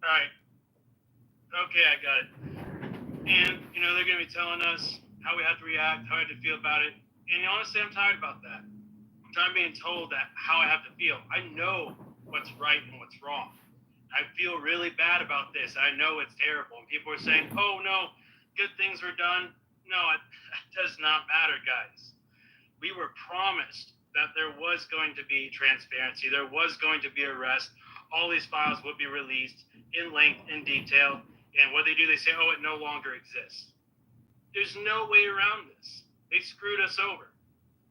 All right. Okay, I got it. And, they're going to be telling us how we have to react, how we have to feel about it. And honestly, I'm tired about that. I'm tired of being told that how I have to feel. I know what's right and what's wrong. I feel really bad about this. I know it's terrible. And people are saying, oh, no, good things were done. No, it does not matter, guys. We were promised that there was going to be transparency. There was going to be arrest. All these files would be released in length, in detail. And what they do, they say, oh, it no longer exists. There's no way around this. They screwed us over.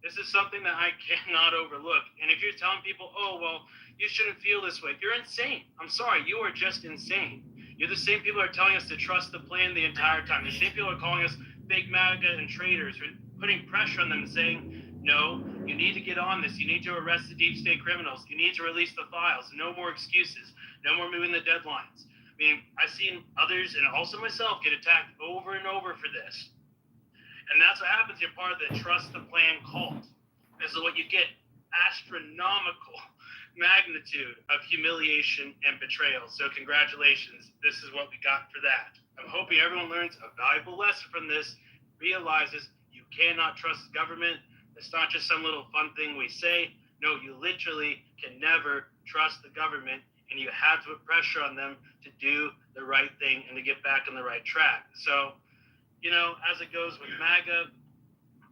This is something that I cannot overlook. And if you're telling people, oh, well, you shouldn't feel this way, you're insane. I'm sorry, you are just insane. You're the same people who are telling us to trust the plan the entire time. The same people are calling us big MAGA and traitors, putting pressure on them and saying, no, you need to get on this. You need to arrest the deep state criminals. You need to release the files. No more excuses. No more moving the deadlines. I mean, I've seen others and also myself get attacked over and over for this. And that's what happens. You're part of the trust the plan cult. This is what you get: astronomical magnitude of humiliation and betrayal. So congratulations. This is what we got for that. I'm hoping everyone learns a valuable lesson from this, realizes you cannot trust the government. It's not just some little fun thing we say. No, you literally can never trust the government, and you have to put pressure on them to do the right thing and to get back on the right track. So, as it goes with MAGA,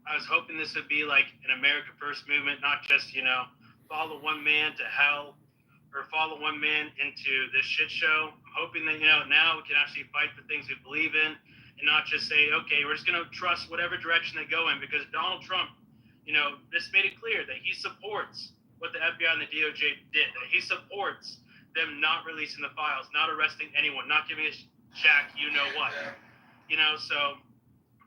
I was hoping this would be like an America First movement, not just, follow one man to hell or follow one man into this shit show. I'm hoping that, now we can actually fight for things we believe in and not just say, okay, we're just going to trust whatever direction they go in, because Donald Trump, this made it clear that he supports what the FBI and the DOJ did, that he supports them not releasing the files, not arresting anyone, not giving a Jack, what. So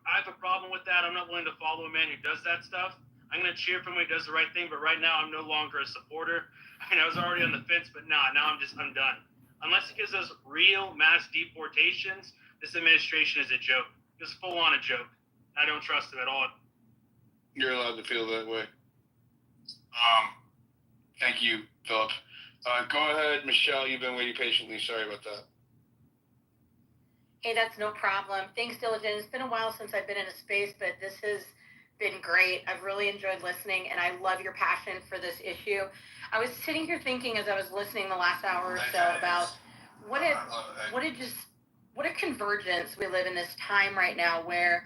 I have a problem with that. I'm not willing to follow a man who does that stuff. I'm going to cheer for him when he does the right thing, but right now I'm no longer a supporter. I was already on the fence, but now I'm done. Unless it gives us real mass deportations, this administration is a joke. Just full on a joke. I don't trust him at all. You're allowed to feel that way. Thank you, Philip. Go ahead, Michelle. You've been waiting patiently. Sorry about that. Hey, that's no problem. Thanks, Diligent. It's been a while since I've been in a space, but this has been great. I've really enjoyed listening, and I love your passion for this issue. I was sitting here thinking as I was listening the last hour or so about what a convergence we live in this time right now, where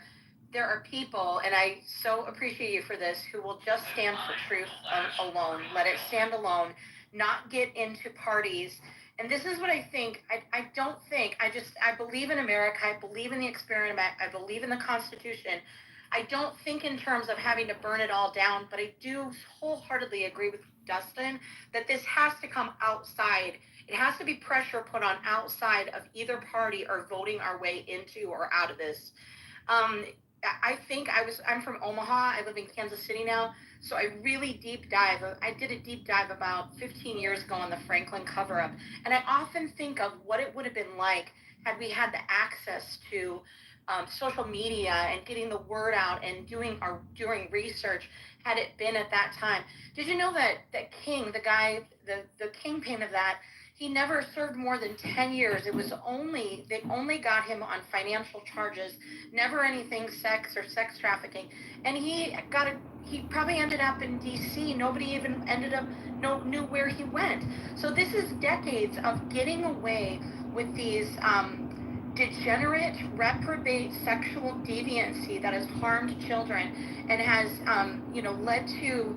there are people, and I so appreciate you for this, who will just stand for truth alone, let it stand alone, not get into parties. And this is what I think. I believe in America. I believe in the experiment. I believe in the Constitution. I don't think in terms of having to burn it all down, but I do wholeheartedly agree with Dustin that this has to come outside. It has to be pressure put on outside of either party or voting our way into or out of this. I'm from Omaha. I live in Kansas City now. So I did a deep dive about 15 years ago on the Franklin cover-up. And I often think of what it would have been like had we had the access to social media and getting the word out and doing research, had it been at that time. Did you know that King, the guy, the kingpin of that, he never served more than 10 years. They only got him on financial charges, never anything sex or sex trafficking. And he probably ended up in DC. Nobody even knew where he went. So this is decades of getting away with these degenerate, reprobate sexual deviancy that has harmed children and has, led to,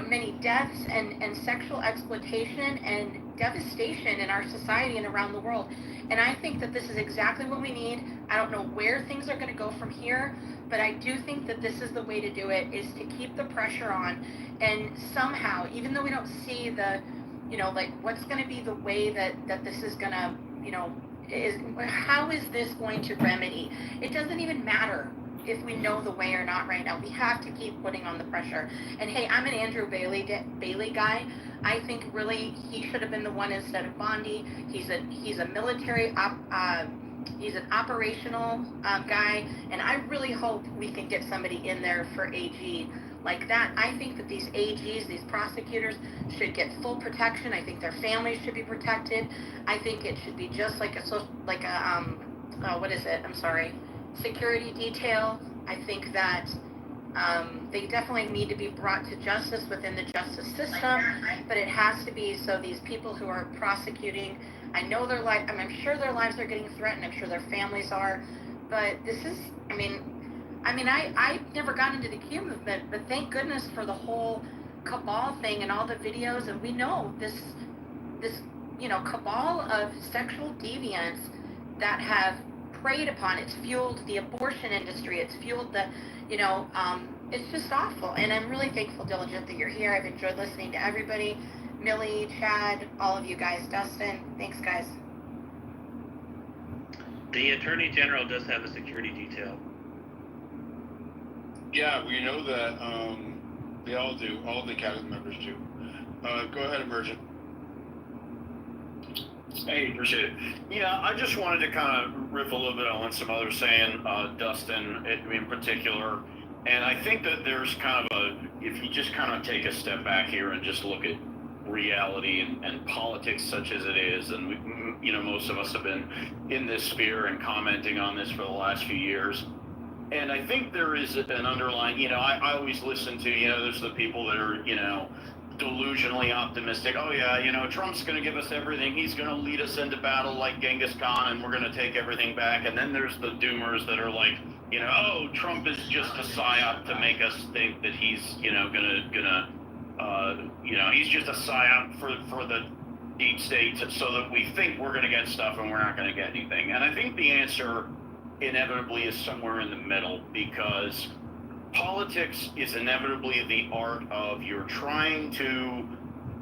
many deaths and sexual exploitation and devastation in our society and around the world. And I think that this is exactly what we need. I don't know where things are going to go from here, but I do think that this is the way to do it, is to keep the pressure on. And somehow, even though we don't see the, what's going to be the way that this is going to, how is this going to remedy? It doesn't even matter if we know the way or not right now. We have to keep putting on the pressure. And hey, I'm an Andrew Bailey guy. I think really he should have been the one instead of Bondi. He's a military he's an operational guy, and I really hope we can get somebody in there for AG like that. I think that these AGs, these prosecutors, should get full protection. I think their families should be protected. I think it should be just like what is it? I'm sorry, security detail. I think that they definitely need to be brought to justice within the justice system, but it has to be so these people who are prosecuting, I know their life, I'm sure their lives are getting threatened, I'm sure their families are, but this is, I never got into the Q movement, but thank goodness for the whole cabal thing and all the videos, and we know this cabal of sexual deviants that have preyed upon, it's fueled the abortion industry, it's fueled the, it's just awful. And I'm really thankful, Diligent, that you're here. I've enjoyed listening to everybody. Millie, Chad, all of you guys. Dustin, thanks, guys. The Attorney General does have a security detail. Yeah, we know that. They all do. All the cabinet members do. Go ahead, Emergent. Hey, appreciate it. Yeah, I just wanted to kind of riff a little bit on what some others saying, Dustin in particular. And I think that there's kind of if you just kind of take a step back here and just look at reality and politics such as it is, and most of us have been in this sphere and commenting on this for the last few years. And I think there is an underlying, I always listen to, there's the people that are, delusionally optimistic. Oh yeah, Trump's going to give us everything. He's going to lead us into battle like Genghis Khan, and we're going to take everything back. And then there's the doomers that are like, oh, Trump is just a psyop to make us think that he's, he's just a psyop for the deep state so that we think we're going to get stuff and we're not going to get anything. And I think the answer inevitably is somewhere in the middle, because politics is inevitably the art of you're trying to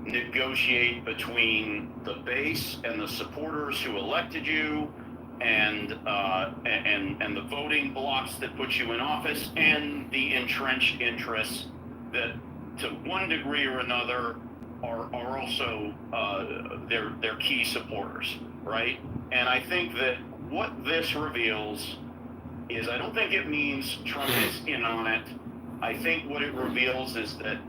negotiate between the base and the supporters who elected you, and the voting blocks that put you in office, and the entrenched interests that, to one degree or another, are also their key supporters, right? And I think that what this reveals is, I don't think it means Trump is in on it. I think what it reveals is that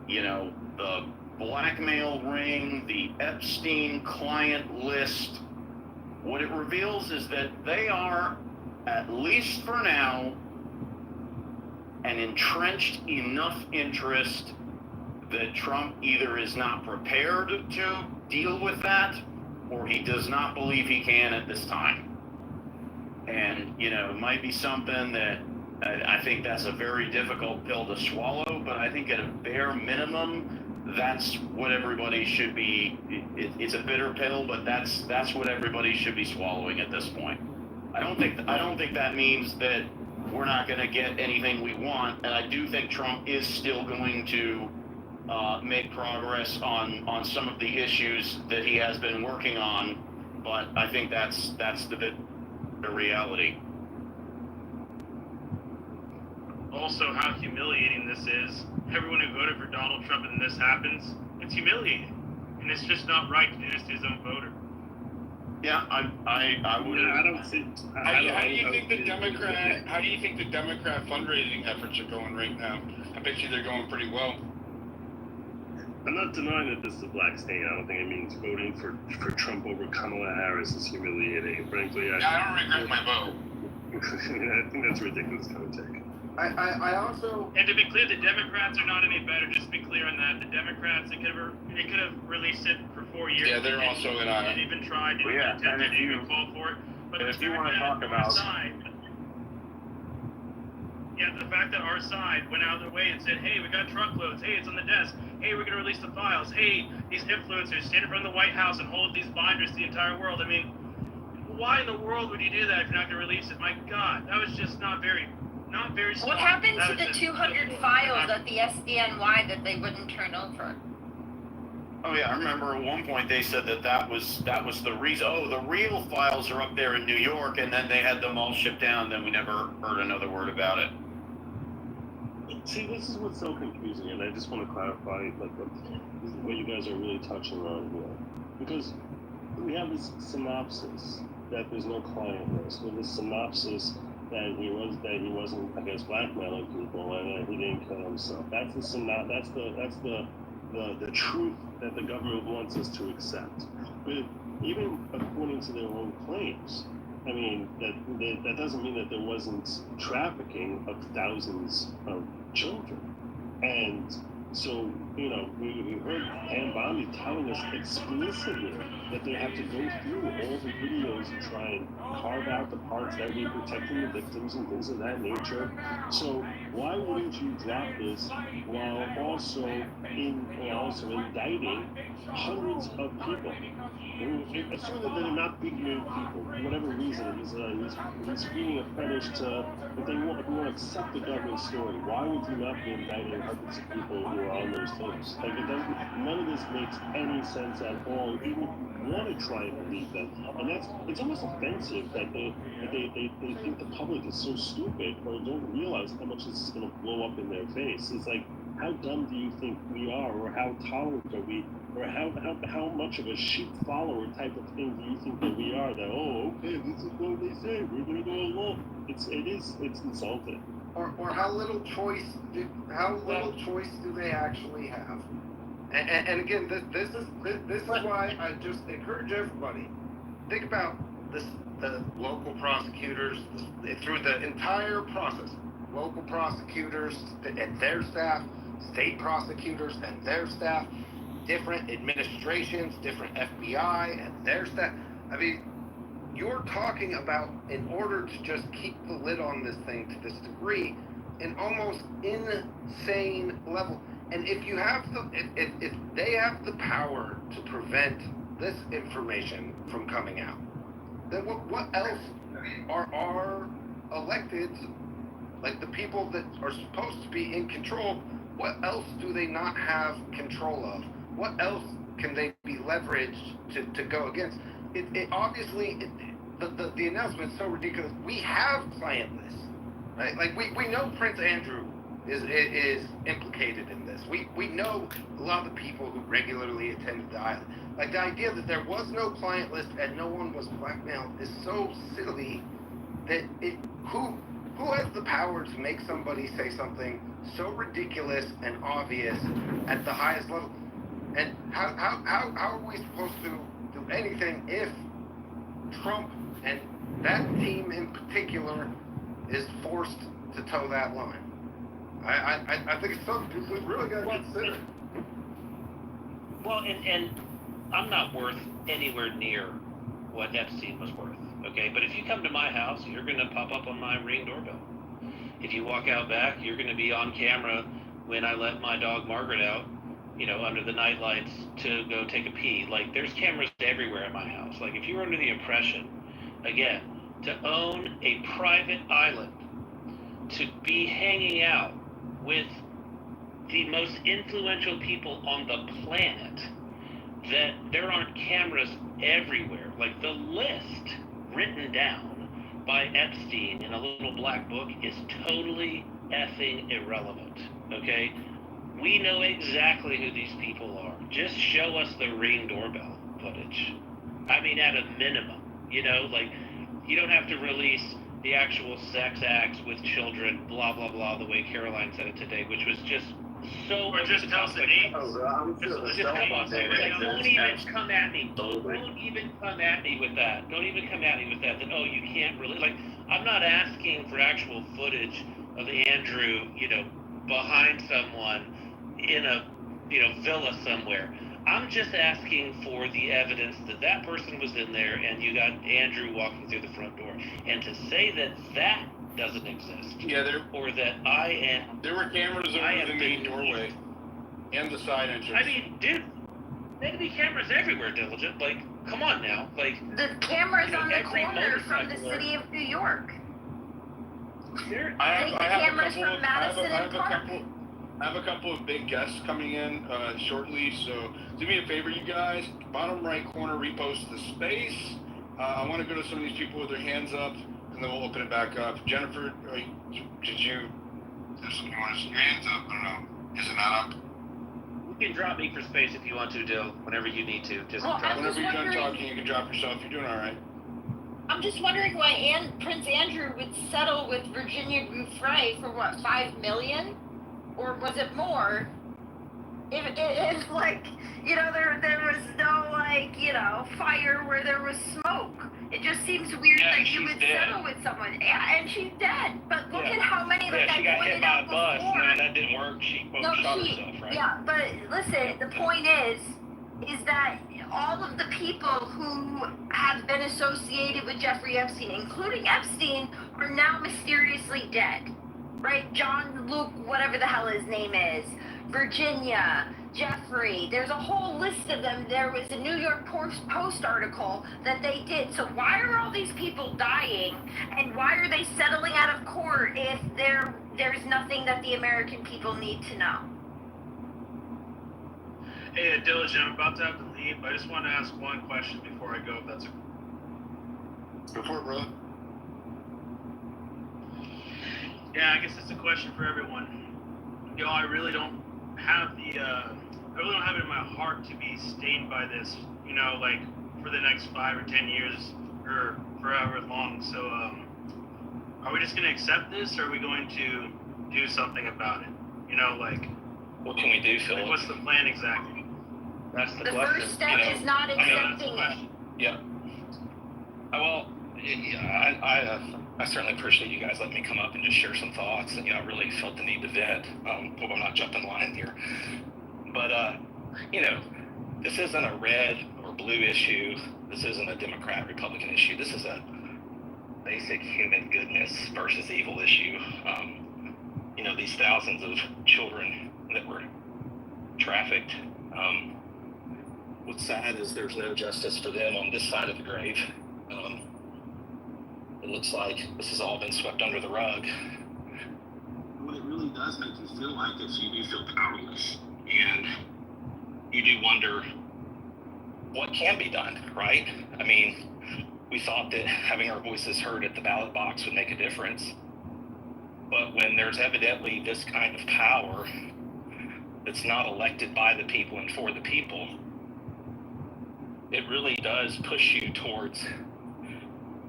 the blackmail ring, the Epstein client list, what it reveals is that they are, at least for now, an entrenched enough interest that Trump either is not prepared to deal with that, or he does not believe he can at this time. And, it might be something that I think that's a very difficult pill to swallow, but I think at a bare minimum, that's what everybody should be. It's a bitter pill, but that's what everybody should be swallowing at this point. I don't think that means that we're not going to get anything we want, and I do think Trump is still going to make progress on some of the issues that he has been working on, but I think that's the reality. Also, how humiliating this is. Everyone who voted for Donald Trump and this happens, it's humiliating. And it's just not right to do this to his own voter. Yeah, I would. I don't see. How do you think the Democrat fundraising efforts are going right now? I bet you they're going pretty well. I'm not denying that this is a black stain. I don't think it means voting for Trump over Kamala Harris is humiliating. Frankly, I don't regret my vote. I think that's a ridiculous kind of take. I also. And to be clear, the Democrats are not any better. Just to be clear on that, the Democrats, they could have released it for 4 years. Yeah, they're also in on it. Didn't even try, didn't even attempt, didn't even call for it. But if you want to talk about. The fact that our side went out of their way and said, hey, we got truckloads. Hey, it's on the desk. Hey, we're going to release the files. Hey, these influencers stand in front of the White House and hold these binders to the entire world. I mean, why in the world would you do that if you're not going to release it? My God, that was just not very smart. What happened to the 200 files at the SDNY that they wouldn't turn over? Oh yeah, I remember at one point they said that was the reason. Oh, the real files are up there in New York, and then they had them all shipped down. Then we never heard another word about it. See, this is what's so confusing, and I just want to clarify what you guys are really touching on here. Because we have this synopsis that there's no client list, or this synopsis that he wasn't, I guess, blackmailing people and that he didn't kill himself. That's the truth that the government wants us to accept. But even according to their own claims, I mean, that doesn't mean that there wasn't trafficking of thousands of children. And so, you know, we heard Pam Bondi telling us explicitly that they have to go through all the videos and try and carve out the parts that we're protecting the victims and things of that nature. So why wouldn't you drop this while also indicting hundreds of people? Assume that they're not big name people, for whatever reason. He's feeding a fetish to, if we want to accept the government story, why would you not be indicting hundreds of people who are on those things? Like, it doesn't, none of this makes any sense at all, even if you want to try and believe them. And it's almost offensive that they think the public is so stupid or don't realize how much this is going to blow up in their face. It's like, how dumb do you think we are, or how tolerant are we, or how much of a sheep follower type of thing do you think that we are? That, oh, okay, this is what they say, we're gonna go along. It's insulting. Or how little choice do they actually have? And again, this is why I just encourage everybody, think about this: the local prosecutors through the entire process, local prosecutors and their staff, state prosecutors and their staff, different administrations, different FBI and their staff. I mean, you're talking about, in order to just keep the lid on this thing to this degree, an almost insane level. And if you have if they have the power to prevent this information from coming out, then what else are our electeds, like the people that are supposed to be in control, what else do they not have control of? What else can they be leveraged to go against? The announcement's so ridiculous. We have client lists, right? Like we know Prince Andrew is implicated in this. We know a lot of the people who regularly attended the island. Like, the idea that there was no client list and no one was blackmailed is so silly that who has the power to make somebody say something so ridiculous and obvious at the highest level? And how are we supposed to do anything if Trump and that team in particular is forced to toe that line? I think it's something we really got to consider. Well, and I'm not worth anywhere near what Epstein was worth, okay? But if you come to my house, you're going to pop up on my Ring doorbell. If you walk out back, you're going to be on camera when I let my dog Margaret out, you know, under the night lights to go take a pee. Like, there's cameras everywhere at my house. Like, if you were under the impression, again, to own a private island, to be hanging out with the most influential people on the planet, that there aren't cameras everywhere. Like, the list written down by Epstein in a little black book is totally effing irrelevant, okay? We know exactly who these people are. Just show us the Ring doorbell footage. I mean, at a minimum, you know, like, you don't have to release the actual sex acts with children, blah, blah, blah, the way Caroline said it today, which was just so... Or just tell us the names. Don't even come at me. Don't even come at me with that. Don't even come at me with that, oh, you can't really... Like, I'm not asking for actual footage of Andrew, you know, behind someone in a, you know, villa somewhere. I'm just asking for the evidence that that person was in there and you got Andrew walking through the front door. And to say that that doesn't exist, or that I am... There were cameras over the main doorway and the side entrance. I mean, dude, there could be cameras everywhere, Diligent. Like, come on now. Like, The cameras, you know, on the every corner from the motorcycle city of New York. I have a couple of big guests coming in shortly, so do me a favor, you guys. Bottom right corner, repost the space. I want to go to some of these people with their hands up, and then we'll open it back up. Jennifer, did you have something you want to say? Your hands up. I don't know. Is it not up? you can drop me for space if you want to, Dill, whenever you need to. Just drop. Whenever you're done talking, you can drop yourself. You're doing all right. I'm just wondering why Prince Andrew would settle with Virginia Giuffre for what, $5 million, or was it more? If like, there was no, like, fire where there was smoke. It just seems weird Yeah, that you she's would dead. settle with someone. Yeah, and she's dead. But look at how many, like, Yeah, she I got pointed hit by out a bus, before. and that didn't work. She shot herself, right? Yeah, but listen, the point is that all of the people who have been associated with Jeffrey Epstein, including Epstein, are now mysteriously dead. Right? John Luke, whatever the hell his name is, Virginia, Jeffrey, there's a whole list of them. There was a New York Post article that they did. So why are all these people dying, and why are they settling out of court if there's nothing that the American people need to know? Hey, Diligent, I'm about to have to leave, but I just want to ask one question before I go, if that's okay. Go for it, brother. Yeah, I guess it's a question for everyone. I really don't have it in my heart to be stained by this, like for the next 5 or 10 years or forever long. So, are we just going to accept this, or are we going to do something about it? What can we do, Philip? Like, what's the plan exactly? That's the The question. first step is not accepting it. Yeah. Well, I certainly appreciate you guys letting me come up and just share some thoughts. And, I really felt the need to vent. Hope I'm not jumping line here. But, this isn't a red or blue issue. This isn't a Democrat-Republican issue. This is a basic human goodness versus evil issue. These thousands of children that were trafficked. What's sad is there's no justice for them on this side of the grave. It looks like this has all been swept under the rug. What it really does make you feel like is you do feel powerless, and you do wonder what can be done, right? I mean, we thought that having our voices heard at the ballot box would make a difference, but when there's evidently this kind of power that's not elected by the people and for the people, it really does push you towards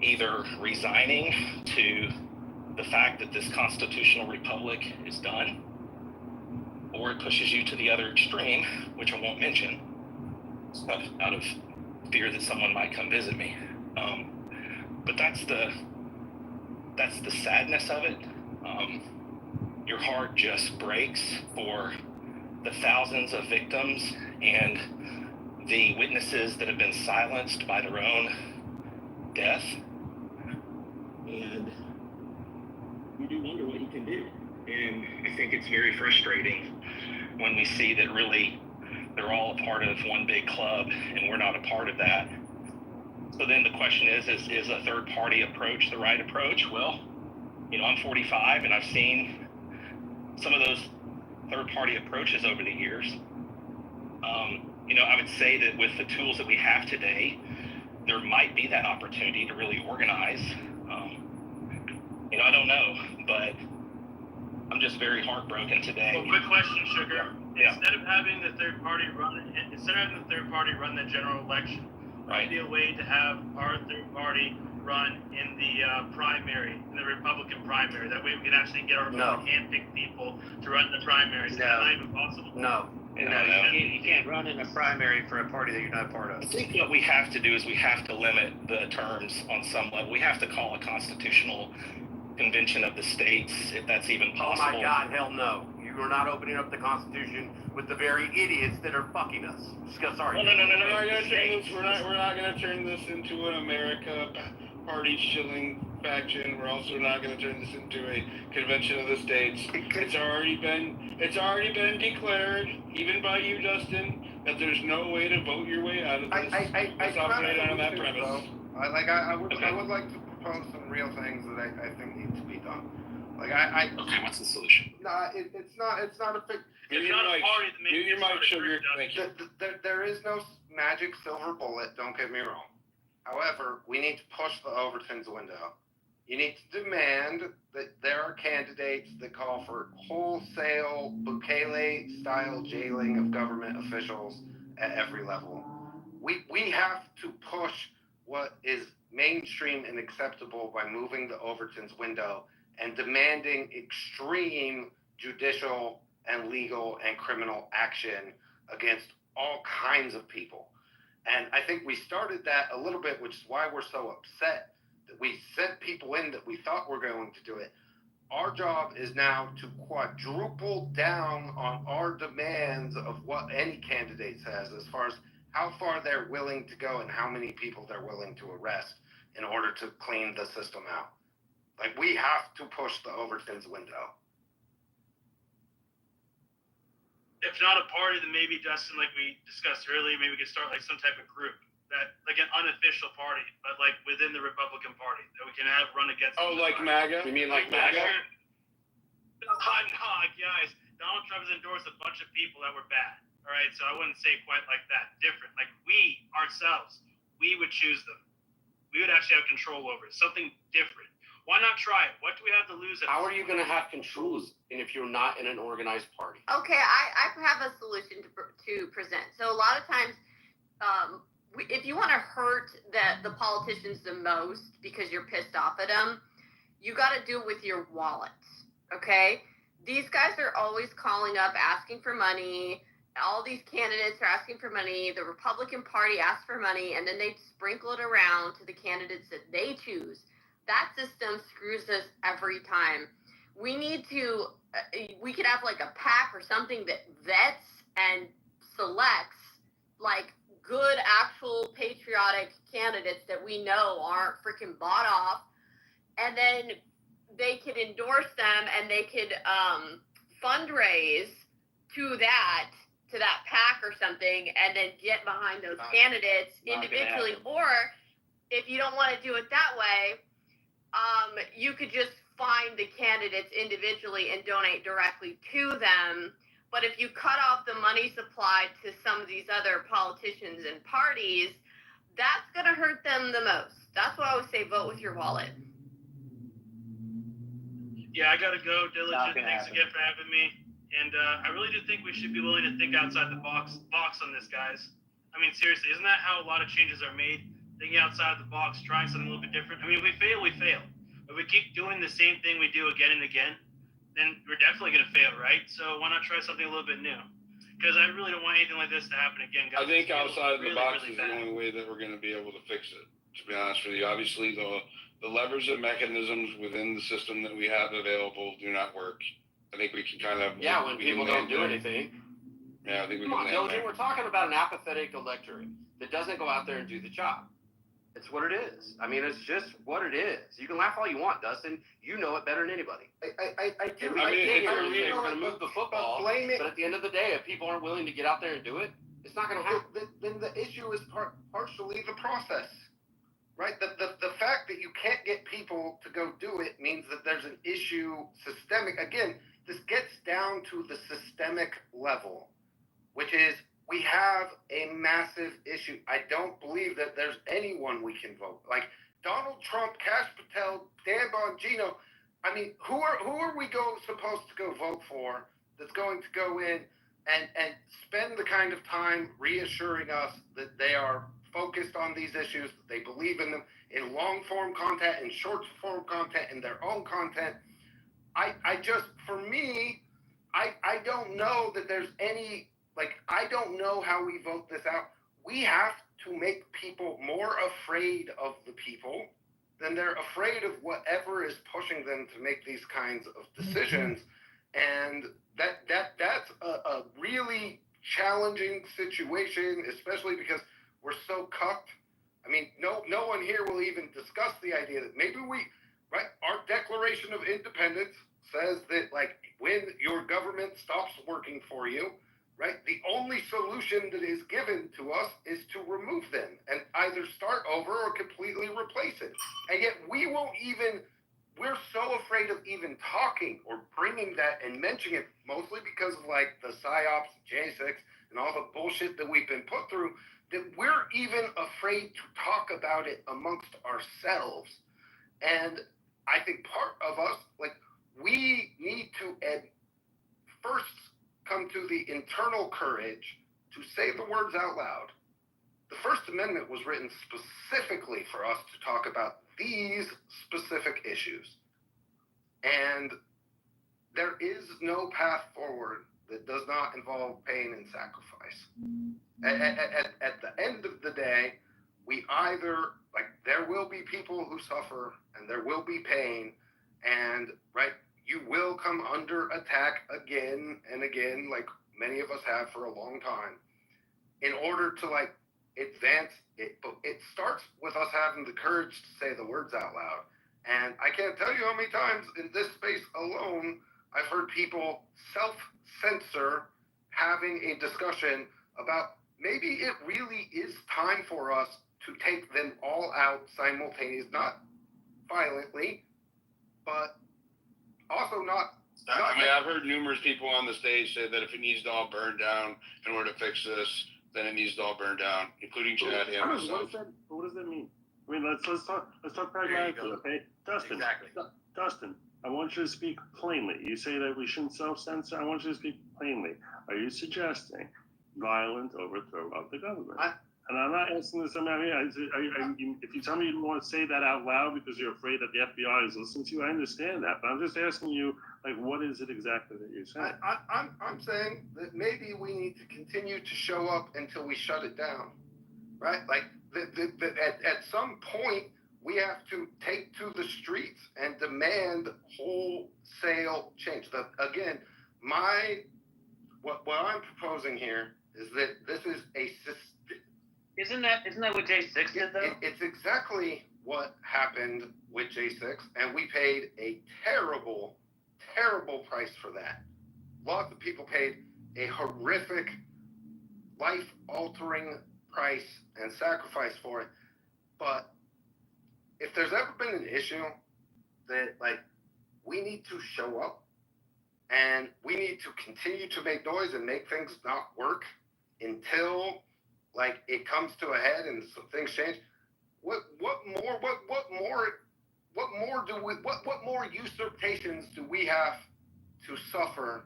either resigning to the fact that this constitutional republic is done, or it pushes you to the other extreme, which I won't mention, out of fear that someone might come visit me. But that's the sadness of it. Your heart just breaks for the thousands of victims and the witnesses that have been silenced by their own death. And you do wonder what you can do. And I think it's very frustrating when we see that really they're all a part of one big club and we're not a part of that. So then the question is a third party approach the right approach? Well, I'm 45 and I've seen some of those third party approaches over the years. I would say that with the tools that we have today, there might be that opportunity to really organize. I don't know, but I'm just very heartbroken today. Well, quick question, Sugar. Yeah. Instead of having the third party run the general election, Right. might be a way to have our third party run in the primary, in the Republican primary. That way we can actually get our own hand-picked people to run the primaries. Is that not even possible? No. You can't run in a primary for a party that you're not part of. I think what we have to do is we have to limit the terms on some level. We have to call a constitutional convention of the states, if that's even possible. Oh my God, hell no. You are not opening up the Constitution with the very idiots that are fucking us. Sorry. No. We're not going to turn this into an America party shilling faction. We're also not going to turn this into a convention of the states. It's already been declared, even by you, Justin, that there's no way to vote your way out of this. Let's operate on that premise. I would like to propose some real things that I think need to be done. Okay, what's the solution? It's not a big. It's not a party that makes You might Sugar. Thank you. There is no magic silver bullet. Don't get me wrong. However, we need to push the Overton's window. You need to demand that there are candidates that call for wholesale Bukele-style jailing of government officials at every level. We have to push what is mainstream and acceptable by moving the Overton's window and demanding extreme judicial and legal and criminal action against all kinds of people. And I think we started that a little bit, which is why we're so upset that we sent people in that we thought were going to do it. Our job is now to quadruple down on our demands of what any candidate says as far as how far they're willing to go and how many people they're willing to arrest in order to clean the system out. Like, we have to push the Overton's window. If not a party, then maybe, Dustin, like we discussed earlier, maybe we could start like some type of group that, like an unofficial party, but like within the Republican Party that we can have run against. Oh, like MAGA? You mean like MAGA? MAGA? No, guys. Donald Trump has endorsed a bunch of people that were bad. All right, so I wouldn't say quite like that. Different. Like we ourselves, we would choose them. We would actually have control over it. Something different. Why not try it? What do we have to lose? How are you going to have controls if you're not in an organized party? Okay, I have a solution to present. So a lot of times, if you want to hurt the politicians the most because you're pissed off at them, you got to do it with your wallets, okay? These guys are always calling up asking for money. All these candidates are asking for money. The Republican Party asks for money, and then they sprinkle it around to the candidates that they choose. That system screws us every time. We need to, we could have like a PAC or something that vets and selects like good, actual patriotic candidates that we know aren't freaking bought off. And then they could endorse them and they could fundraise to that PAC or something and then get behind those candidates individually. Or if you don't want to do it that way, you could just find the candidates individually and donate directly to them. But if you cut off the money supply to some of these other politicians and parties, that's going to hurt them the most. That's why I would say vote with your wallet. Yeah, I got to go. Diligent, thanks again for having me. And I really do think we should be willing to think outside the box on this, guys. I mean, seriously, isn't that how a lot of changes are made? Thinking outside the box, trying something a little bit different. I mean, if we fail, we fail. If we keep doing the same thing we do again and again, then we're definitely going to fail, right? So why not try something a little bit new? Because I really don't want anything like this to happen again, guys. I think outside of the box really is the only way that we're going to be able to fix it, to be honest with you. Obviously, the levers and mechanisms within the system that we have available do not work. I think we can kind of... Yeah, when people don't do anything. Yeah, I think we Come on, can... Diligent, we're talking about an apathetic electorate that doesn't go out there and do the job. It's what it is. I mean, it's just what it is. You can laugh all you want, Dustin. You know it better than anybody. I do. We're going to move the football, but at the end of the day, if people aren't willing to get out there and do it, it's not going to happen. Then the issue is partially the process, right? The fact that you can't get people to go do it means that there's an issue systemic. Again, this gets down to the systemic level, which is we have a massive issue. I don't believe that there's anyone we can vote. Like Donald Trump, Kash Patel, Dan Bongino. I mean, who are we supposed to go vote for that's going to go in and spend the kind of time reassuring us that they are focused on these issues, that they believe in them in long-form content and short-form content and their own content. I just, for me, I don't know that there's any... Like, I don't know how we vote this out. We have to make people more afraid of the people than they're afraid of whatever is pushing them to make these kinds of decisions. And that's a really challenging situation, especially because we're so cucked. I mean, no one here will even discuss the idea that maybe right? Our Declaration of Independence says that, like, when your government stops working for you, right? The only solution that is given to us is to remove them and either start over or completely replace it. And yet we're so afraid of even talking or bringing that and mentioning it, mostly because of like the PSYOPs, J6, and all the bullshit that we've been put through, that we're even afraid to talk about it amongst ourselves. And I think part of us, like, we need to first come to the internal courage to say the words out loud the First Amendment was written specifically for us to talk about these specific issues. And there is no path forward that does not involve pain and sacrifice. At the end of the day, we either, like, there will be people who suffer and there will be pain, and, right, you will come under attack again and again, like many of us have for a long time, in order to, like, advance it. But it starts with us having the courage to say the words out loud. And I can't tell you how many times in this space alone I've heard people self-censor having a discussion about maybe it really is time for us to take them all out simultaneously, not violently, but also not. I mean, I've heard numerous people on the stage say that if it needs to all burn down in order to fix this, then it needs to all burn down, including Chad and myself. What does that mean? I mean, let's talk pragmatically, okay? Dustin, Exactly. Dustin, I want you to speak plainly. You say that we shouldn't self-censor. I want you to speak plainly. Are you suggesting violent overthrow of the government? And I'm not asking this. If you tell me you don't want to say that out loud because you're afraid that the FBI is listening to you, I understand that. But I'm just asking you, like, what is it exactly that you're saying? I'm saying that maybe we need to continue to show up until we shut it down, right? Like, at some point, we have to take to the streets and demand wholesale change. Again, what I'm proposing here is that this is a system. Isn't that what J6 did, though? It's exactly what happened with J6, and we paid a terrible, terrible price for that. Lots of people paid a horrific, life-altering price and sacrifice for it. But if there's ever been an issue that, like, we need to show up and we need to continue to make noise and make things not work until, like, it comes to a head and some things change. What more usurpations do we have to suffer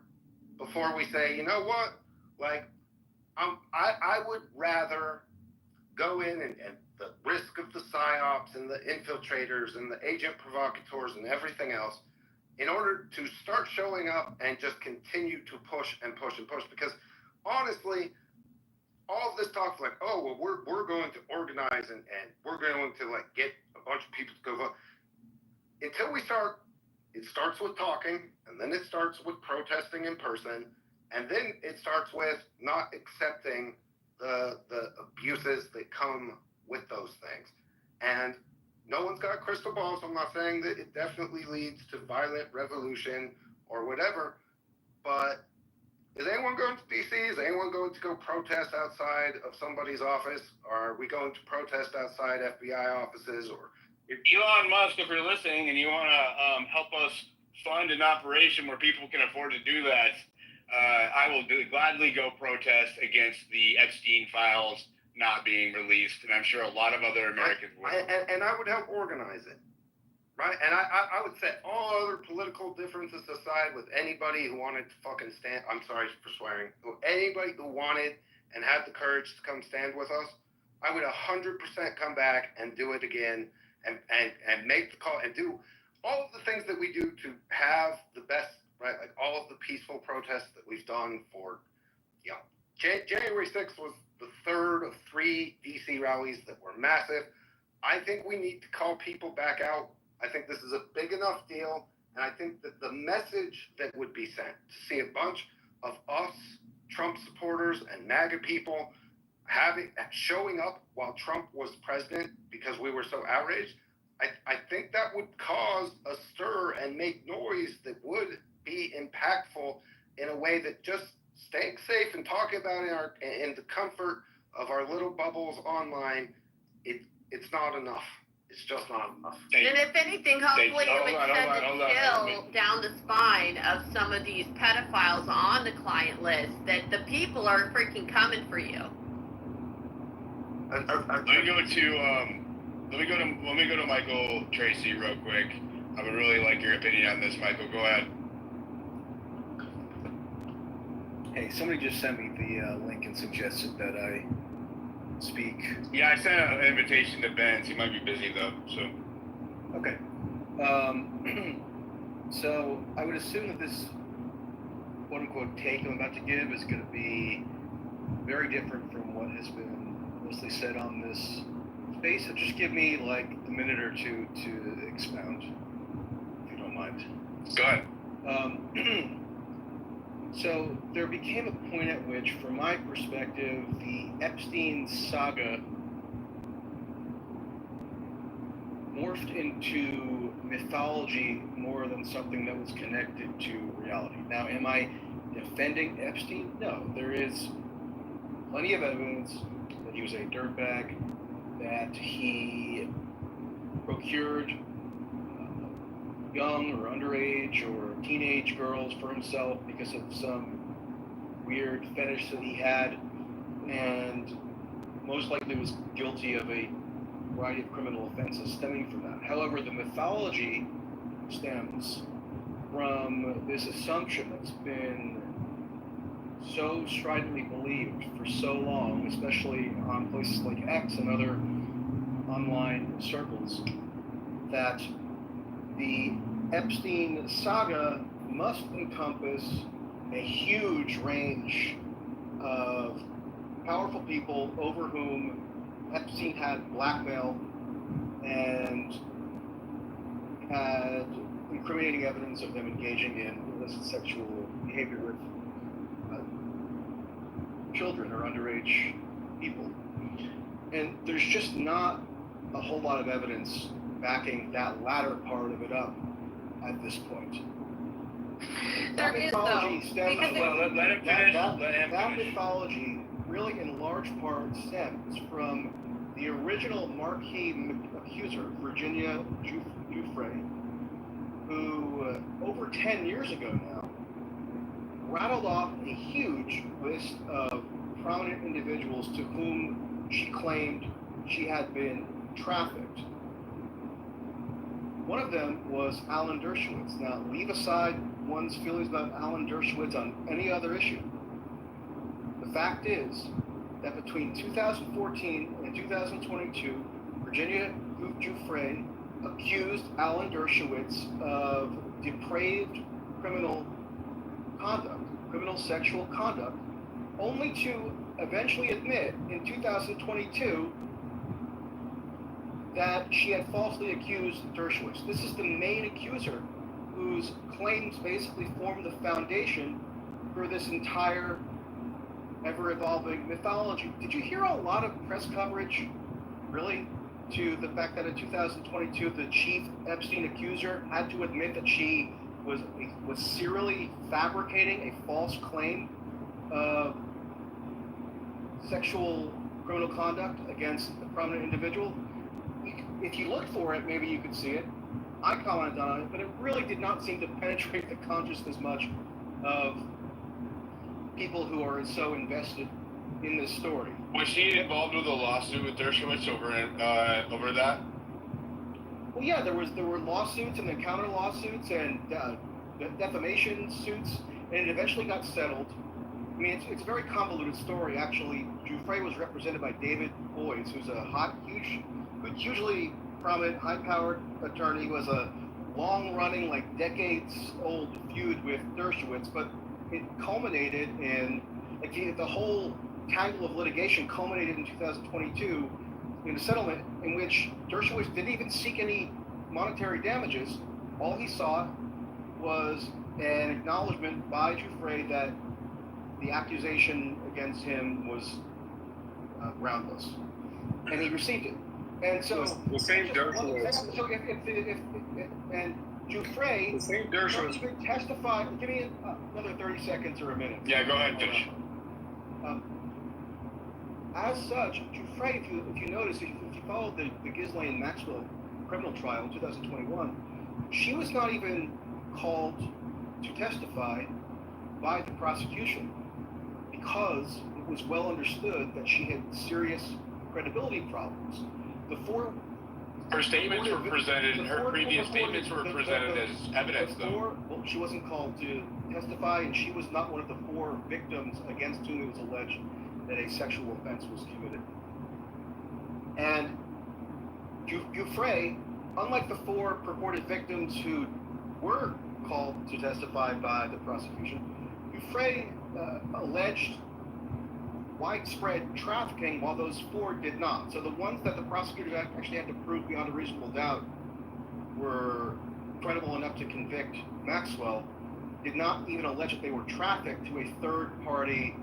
before we say, you know what, like, I would rather go in and the risk of the psyops and the infiltrators and the agent provocateurs and everything else in order to start showing up and just continue to push and push and push. Because honestly, all of this talk like, oh, well, we're going to organize and we're going to, like, get a bunch of people to go vote. Until we start, it starts with talking, and then it starts with protesting in person, and then it starts with not accepting the abuses that come with those things. And no one's got a crystal ball, so I'm not saying that it definitely leads to violent revolution or whatever, but is anyone going to DC? Is anyone going to go protest outside of somebody's office? Or are we going to protest outside FBI offices? Or if Elon Musk, if you're listening and you want to help us fund an operation where people can afford to do that, I will gladly go protest against the Epstein files not being released, and I'm sure a lot of other Americans will. And I would help organize it, right? And I would set all other political differences aside with anybody who wanted to fucking stand. I'm sorry for swearing. Anybody who wanted and had the courage to come stand with us, I would 100% come back and do it again and make the call and do all of the things that we do to have the best, right? Like all of the peaceful protests that we've done for, you know, January 6th was the third of 3 DC rallies that were massive. I think we need to call people back out. I think this is a big enough deal, and I think that the message that would be sent to see a bunch of us, Trump supporters and MAGA people, showing up while Trump was president because we were so outraged, I think that would cause a stir and make noise that would be impactful in a way that just staying safe and talking about it in the comfort of our little bubbles online, it's not enough. It's just not enough. And if anything, hopefully it would send a chill down the spine of some of these pedophiles on the client list that the people are freaking coming for you. Let me go to Michael Tracy real quick. I would really like your opinion on this, Michael. Go ahead. Hey, somebody just sent me the link and suggested that I speak? Yeah, I sent an invitation to Ben. He might be busy though. So. Okay. So I would assume that this quote unquote take I'm about to give is going to be very different from what has been mostly said on this space. So just give me like a minute or two to expound, if you don't mind. Go ahead. So there became a point at which, from my perspective, the Epstein saga morphed into mythology more than something that was connected to reality. Now, am I defending Epstein? No, there is plenty of evidence that he was a dirtbag, that he procured young or underage or teenage girls for himself because of some weird fetish that he had, and most likely was guilty of a variety of criminal offenses stemming from that. However, the mythology stems from this assumption that's been so stridently believed for so long, especially on places like X and other online circles, that the Epstein saga must encompass a huge range of powerful people over whom Epstein had blackmail and had incriminating evidence of them engaging in illicit sexual behavior with children or underage people. And there's just not a whole lot of evidence backing that latter part of it up at this point. There is, though. Let him finish. That mythology really in large part stems from the original marquee accuser, Virginia Giuffre, who over 10 years ago now rattled off a huge list of prominent individuals to whom she claimed she had been trafficked. One of them was Alan Dershowitz. Now, leave aside one's feelings about Alan Dershowitz on any other issue. The fact is that between 2014 and 2022, Virginia Giuffre accused Alan Dershowitz of depraved criminal conduct, criminal sexual conduct, only to eventually admit in 2022 that she had falsely accused Dershowitz. This is the main accuser whose claims basically form the foundation for this entire ever-evolving mythology. Did you hear a lot of press coverage, really, to the fact that in 2022 the chief Epstein accuser had to admit that she was serially fabricating a false claim of sexual criminal conduct against a prominent individual? If you looked for it, maybe you could see it. I commented on it, but it really did not seem to penetrate the consciousness much of people who are so invested in this story. Was she involved with a lawsuit with Dershowitz over that? Well, yeah, there were lawsuits and then counter lawsuits and defamation suits, and it eventually got settled. I mean, it's a very convoluted story, actually. Giuffre was represented by David Boies, who's a hugely prominent, high-powered attorney, who has a long-running, like decades-old feud with Dershowitz, but it culminated in, like, the whole tangle of litigation culminated in 2022 in a settlement in which Dershowitz didn't even seek any monetary damages. All he sought was an acknowledgement by Giuffre that the accusation against him was groundless, and he received it. And so the same Dershowitz. So if and Giuffre, the same Dershowitz even testify. Give me another 30 seconds or a minute. Yeah, go ahead, finish. As such, Giuffre, if you notice, if you followed the Ghislaine Maxwell criminal trial in 2021, she was not even called to testify by the prosecution because it was well understood that she had serious credibility problems. Her statements were presented, her previous statements were presented as evidence, though. Well, she wasn't called to testify, and she was not one of the 4 victims against whom it was alleged that a sexual offense was committed. And Giuffre, unlike the 4 purported victims who were called to testify by the prosecution, Giuffre alleged widespread trafficking while those 4 did not. So the ones that the prosecutors actually had to prove beyond a reasonable doubt were credible enough to convict Maxwell did not even allege that they were trafficked to a third-party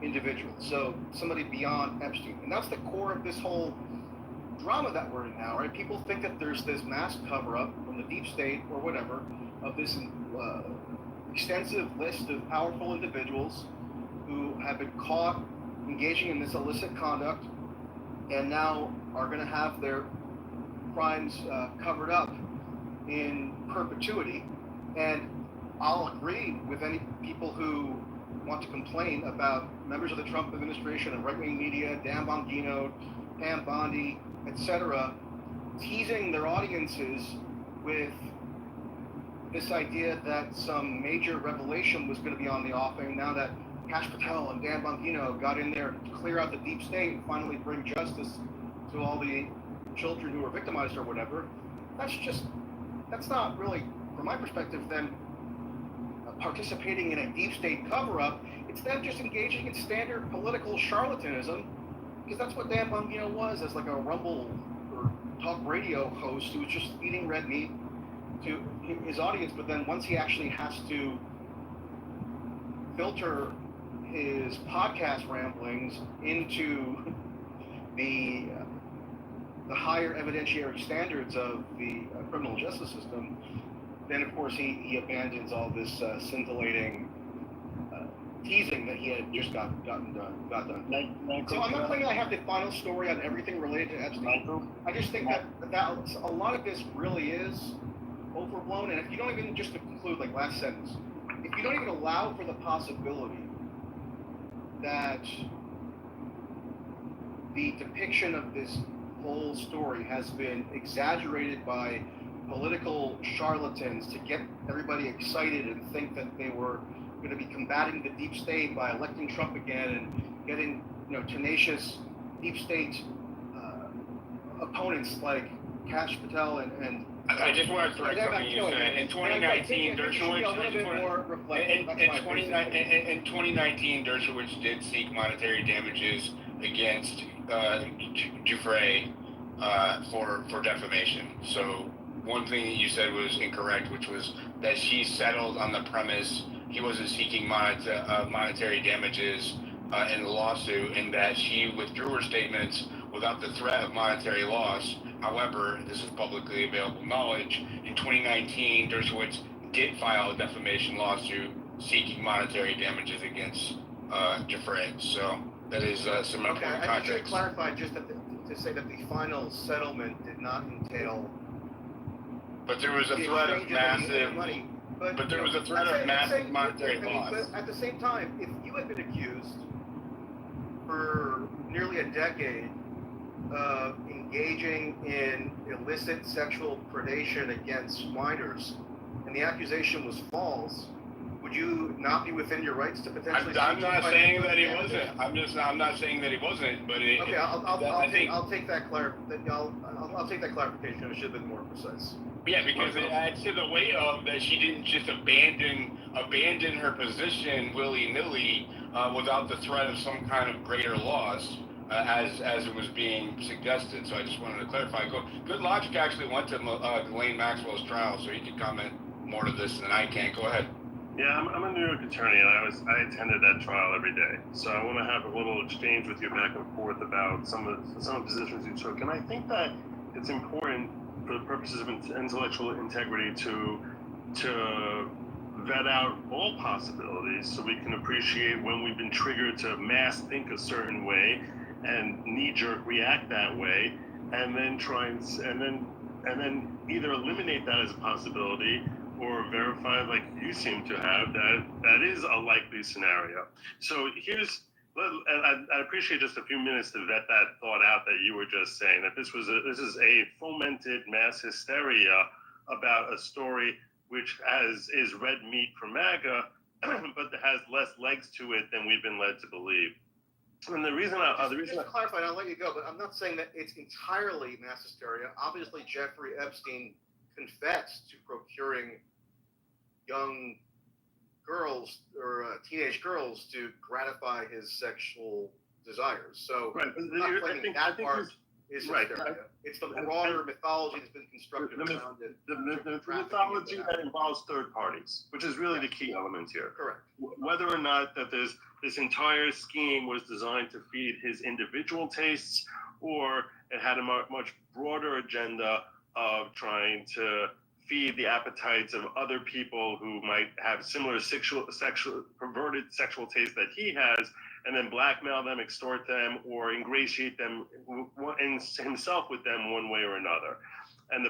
individual, so somebody beyond Epstein. And that's the core of this whole drama that we're in now, right? People think that there's this mass cover-up from the deep state or whatever of this extensive list of powerful individuals who have been caught engaging in this illicit conduct and now are going to have their crimes covered up in perpetuity. And I'll agree with any people who want to complain about members of the Trump administration and right-wing media, Dan Bongino, Pam Bondi, etc., teasing their audiences with this idea that some major revelation was going to be on the offing now that Kash Patel and Dan Bongino got in there to clear out the deep state and finally bring justice to all the children who were victimized or whatever. That's not really, from my perspective, them participating in a deep state cover-up. It's them just engaging in standard political charlatanism, because that's what Dan Bongino was, as like a Rumble or talk radio host who was just eating red meat to his audience. But then once he actually has to filter his podcast ramblings into the higher evidentiary standards of the criminal justice system, then of course he abandons all this scintillating teasing that he had just got done. So I'm not claiming I have the final story on everything related to Epstein. I just think that a lot of this really is overblown. And if you don't even, just to conclude, like last sentence, if you don't even allow for the possibility that the depiction of this whole story has been exaggerated by political charlatans to get everybody excited and think that they were going to be combating the deep state by electing Trump again and getting, tenacious deep state opponents like Kash Patel and I just want to correct something you said. In 2019, Dershowitz did seek monetary damages against Giuffre for defamation. So one thing that you said was incorrect, which was that she settled on the premise he wasn't seeking monetary damages in the lawsuit, and that she withdrew her statements without the threat of monetary loss. However, this is publicly available knowledge. In 2019, Dershowitz did file a defamation lawsuit seeking monetary damages against Giuffre. So that is some important context. I should clarify just to say that the final settlement did not entail. But there was a threat of massive money. But there was a threat of massive monetary loss. But at the same time, if you had been accused for nearly a decade of engaging in illicit sexual predation against minors, and the accusation was false, would you not be within your rights to potentially? I'm not saying that he wasn't. I'm not saying that he wasn't. But okay, I'll take that I'll take that clarification. It should have been more precise. Yeah, because it adds to the weight of that she didn't just abandon her position willy-nilly without the threat of some kind of greater loss, as it was being suggested. So I just wanted to clarify. Good Logic actually went to Ghislaine Maxwell's trial, so he could comment more to this than I can. Go ahead. Yeah, I'm a New York attorney, and I attended that trial every day. So I want to have a little exchange with you back and forth about some of the positions you took, and I think that it's important for the purposes of intellectual integrity to vet out all possibilities so we can appreciate when we've been triggered to mass think a certain way and knee-jerk react that way, and then and then either eliminate that as a possibility or verify, like you seem to have, that is a likely scenario. So I'd appreciate just a few minutes to vet that thought out that you were just saying, that this is a fomented mass hysteria about a story which is red meat for MAGA, but that has less legs to it than we've been led to believe. And the reason just to clarify, and I'll let you go, but I'm not saying that it's entirely mass hysteria. Obviously, Jeffrey Epstein confessed to procuring young girls or teenage girls to gratify his sexual desires. So, right. I'm not claiming that part is right. hysteria. It's the broader mythology that's been constructed around it. The mythology that involves third parties, which is really the key element here. Correct. Whether or not that this entire scheme was designed to feed his individual tastes, or it had a much broader agenda of trying to feed the appetites of other people who might have similar perverted sexual tastes that he has, and then blackmail them, extort them, or ingratiate them and himself with them one way or another. And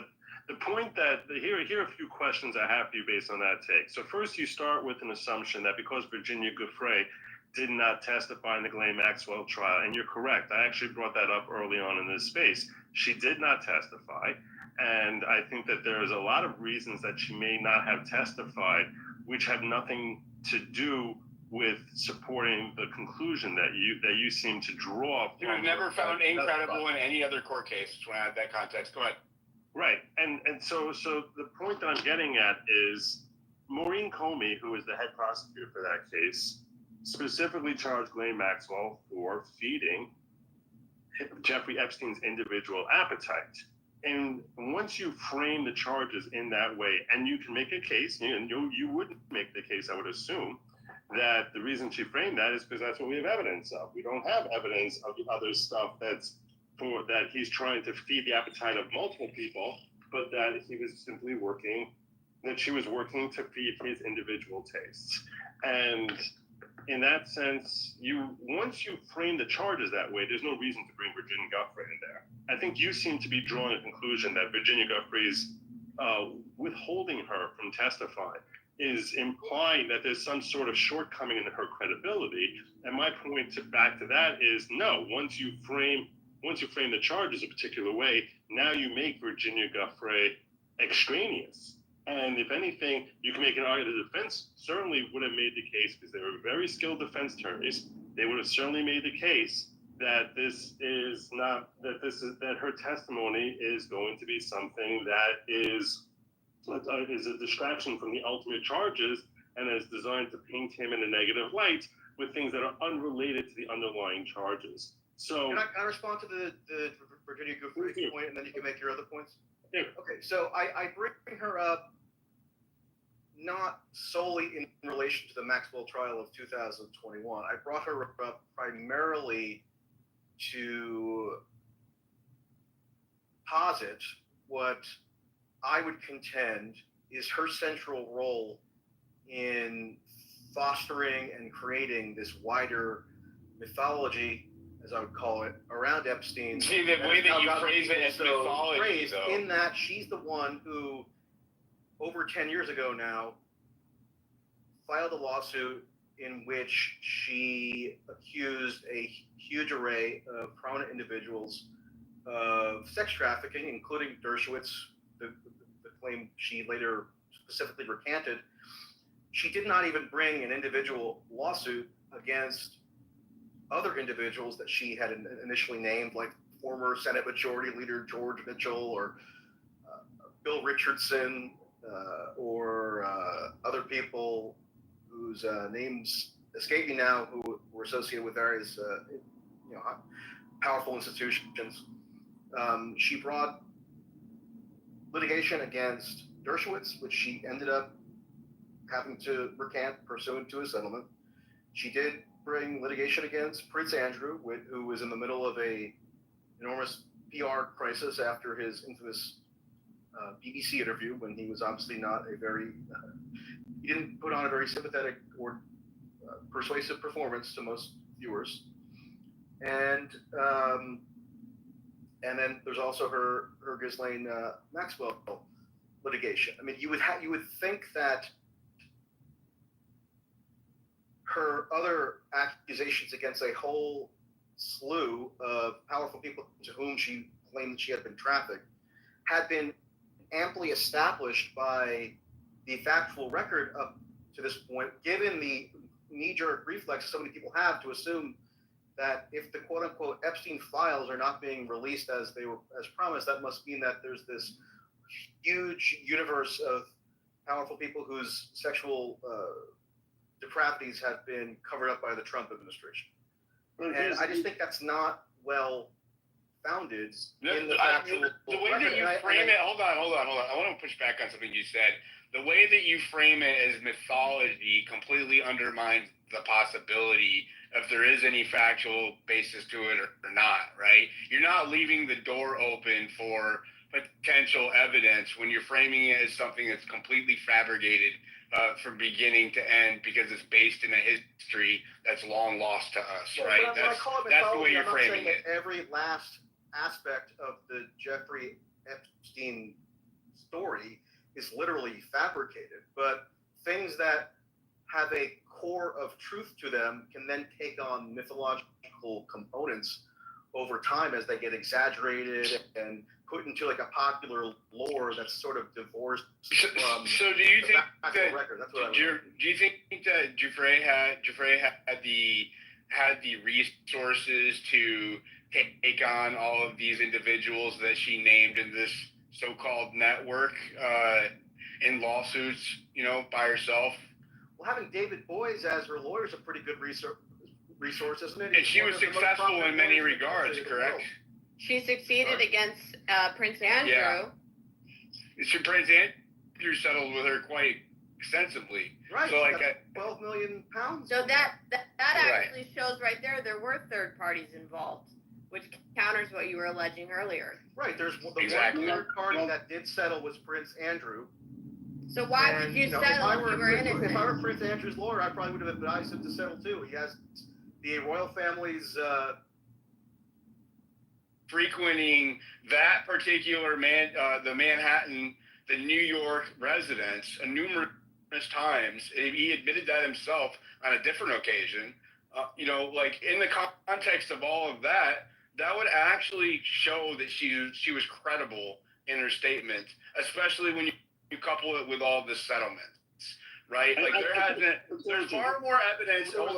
the point that here are a few questions I have for you based on that take. So first, you start with an assumption that because Virginia Giuffre did not testify in the Ghislaine Maxwell trial, and you're correct. I actually brought that up early on in this space. She did not testify, and I think that there's a lot of reasons that she may not have testified, which have nothing to do with supporting the conclusion that you seem to draw. He was never found incredible in any other court case. Just want to add that context. Go ahead. Right, and so the point that I'm getting at is Maureen Comey, who is the head prosecutor for that case, specifically charged Ghislaine Maxwell for feeding Jeffrey Epstein's individual appetite. And once you frame the charges in that way, and you can make a case, and you wouldn't make the case, I would assume, that the reason she framed that is because that's what we have evidence of. We don't have evidence of the other stuff that he's trying to feed the appetite of multiple people, but that she was working to feed his individual tastes. And in that sense, once you frame the charges that way, there's no reason to bring Virginia Giuffre in there. I think you seem to be drawing a conclusion that Virginia Giuffre's withholding her from testifying is implying that there's some sort of shortcoming in her credibility. And my point back to that is no. Once you frame the charges a particular way, now you make Virginia Giuffre extraneous. And if anything, you can make an argument. The defense certainly would have made the case, because they were very skilled defense attorneys. They would have certainly made the case that that her testimony is going to be something that is a distraction from the ultimate charges, and is designed to paint him in a negative light with things that are unrelated to the underlying charges. So Can I respond to the Virginia Giuffre point, and then you can make your other points? Yeah. Okay, so I bring her up not solely in relation to the Maxwell trial of 2021. I brought her up primarily to posit what I would contend is her central role in fostering and creating this wider mythology, as I would call it, around Epstein. See, the way that you phrase it as mythology, though. In that she's the one who, over 10 years ago now, filed a lawsuit in which she accused a huge array of prominent individuals of sex trafficking, including Dershowitz, the claim she later specifically recanted. She did not even bring an individual lawsuit against other individuals that she had initially named, like former Senate Majority Leader George Mitchell, or Bill Richardson, or other people whose names escape me now, who were associated with various powerful institutions. She brought litigation against Dershowitz, which she ended up having to recant pursuant to a settlement. She did bring litigation against Prince Andrew, who was in the middle of a enormous PR crisis after his infamous BBC interview, when he was obviously not he didn't put on a very sympathetic or persuasive performance to most viewers. And then there's also her Ghislaine Maxwell litigation. I mean, you would think that her other accusations against a whole slew of powerful people to whom she claimed that she had been trafficked had been amply established by the factual record up to this point, given the knee-jerk reflex so many people have to assume that if the quote unquote Epstein files are not being released as they were as promised, that must mean that there's this huge universe of powerful people whose sexual depravities have been covered up by the Trump administration. And I just think that's not well founded in the factual the way record. that you frame it, hold on. I want to push back on something you said. The way that you frame it as mythology completely undermines the possibility if there is any factual basis to it or not, right? You're not leaving the door open for potential evidence when you're framing it as something that's completely fabricated from beginning to end because it's based in a history that's long lost to us, right? When I call it that's the way mythology, you're I'm not framing saying it. that every last aspect of the Jeffrey Epstein story is literally fabricated, but things that have a core of truth to them can then take on mythological components over time as they get exaggerated and put into like a popular lore that's sort of divorced from So do you think factual that record. That's what I would do you think that Jeffrey had the resources to take on all of these individuals that she named in this so-called network in lawsuits, by herself? Well, having David Boies as her lawyer is a pretty good resource, isn't it? And she was successful in many regards, correct? She succeeded against Prince Andrew. Yeah. Prince Andrew settled with her quite extensively. Right. So like 12 million pounds. So that Right. actually shows right there were third parties involved, which counters what you were alleging earlier. Right. There's the Exactly. one third party that did settle was Prince Andrew. So why would you settle if you were innocent? If I were Prince Andrew's lawyer, I probably would have advised him to settle too. He has the royal family's frequenting that particular the Manhattan, the New York residence numerous times. He admitted that himself on a different occasion. Like in the context of all of that, that would actually show that she was credible in her statement, especially when you couple it with all the settlements, right? Like there's far more evidence. Hold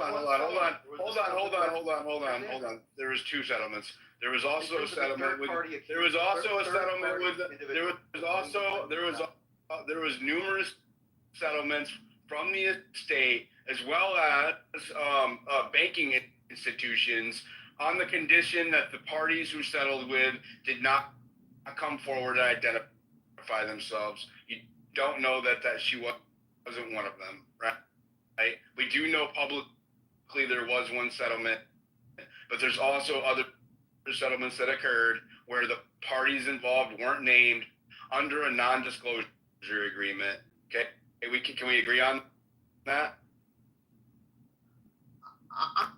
on. There was two settlements. There was also a settlement with. There was also a settlement with. There was numerous settlements from the estate as well as banking institutions on the condition that the parties who settled with did not come forward to identify themselves. You don't know that she wasn't one of them, right? We do know publicly there was one settlement, but there's also other settlements that occurred where the parties involved weren't named under a non-disclosure agreement. Okay, can we agree on that? I'm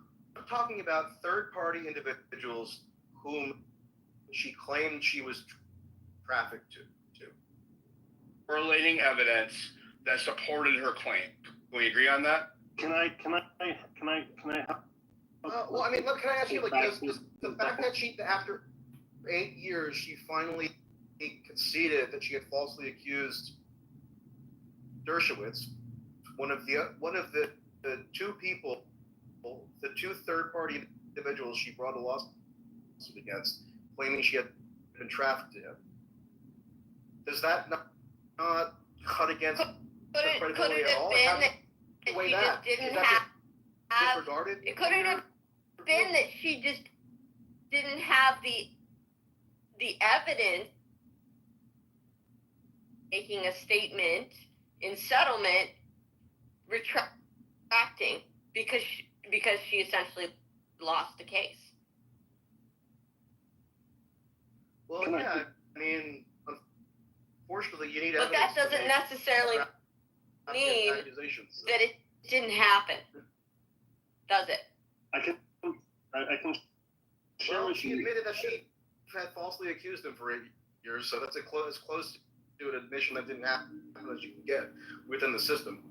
talking about third-party individuals whom she claimed she was trafficked to. Correlating evidence that supported her claim. Can we agree on that? Can I? Well, I mean, look, can I ask you, like, the fact that she, after 8 years, she finally conceded that she had falsely accused Dershowitz, one of the two people, the two third-party individuals she brought a lawsuit against, claiming she had been trafficked to him. Does that not cut against her credibility at all? Could it have been that she just didn't have disregarded? It couldn't have been that she just didn't have the evidence making a statement in settlement retracting because she essentially lost the case. Well, yeah, I mean, unfortunately, you need but evidence. But that doesn't necessarily mean that it didn't happen, does it? I can share well, with she you. admitted that she had falsely accused him for 8 years, so that's as close to an admission that didn't happen as you can get within the system.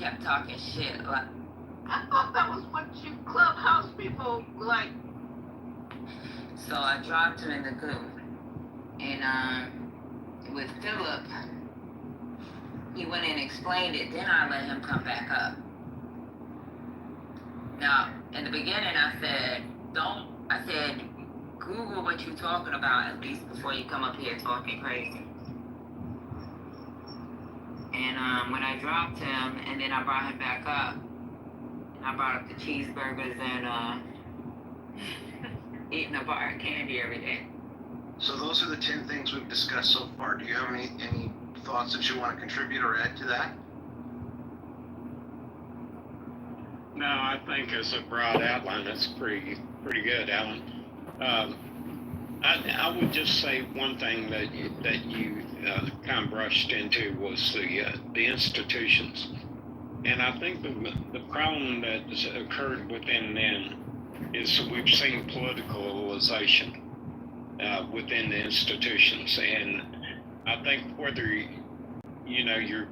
kept talking shit. Like, I thought that was what you clubhouse people like. so I dropped him in the goo. And with Philip, he went and explained it. Then I let him come back up. Now, in the beginning, I said, Google what you're talking about at least before you come up here talking crazy. And when I dropped him, and then I brought him back up, and I brought up the cheeseburgers and eating a bar of candy every day. So those are the 10 things we've discussed so far. Do you have any thoughts that you want to contribute or add to that? No, I think as a broad outline, that's pretty good, Alan. I would just say one thing that you kind of brushed into was the institutions, and I think the problem that has occurred within them is we've seen politicalization within the institutions, and I think whether you're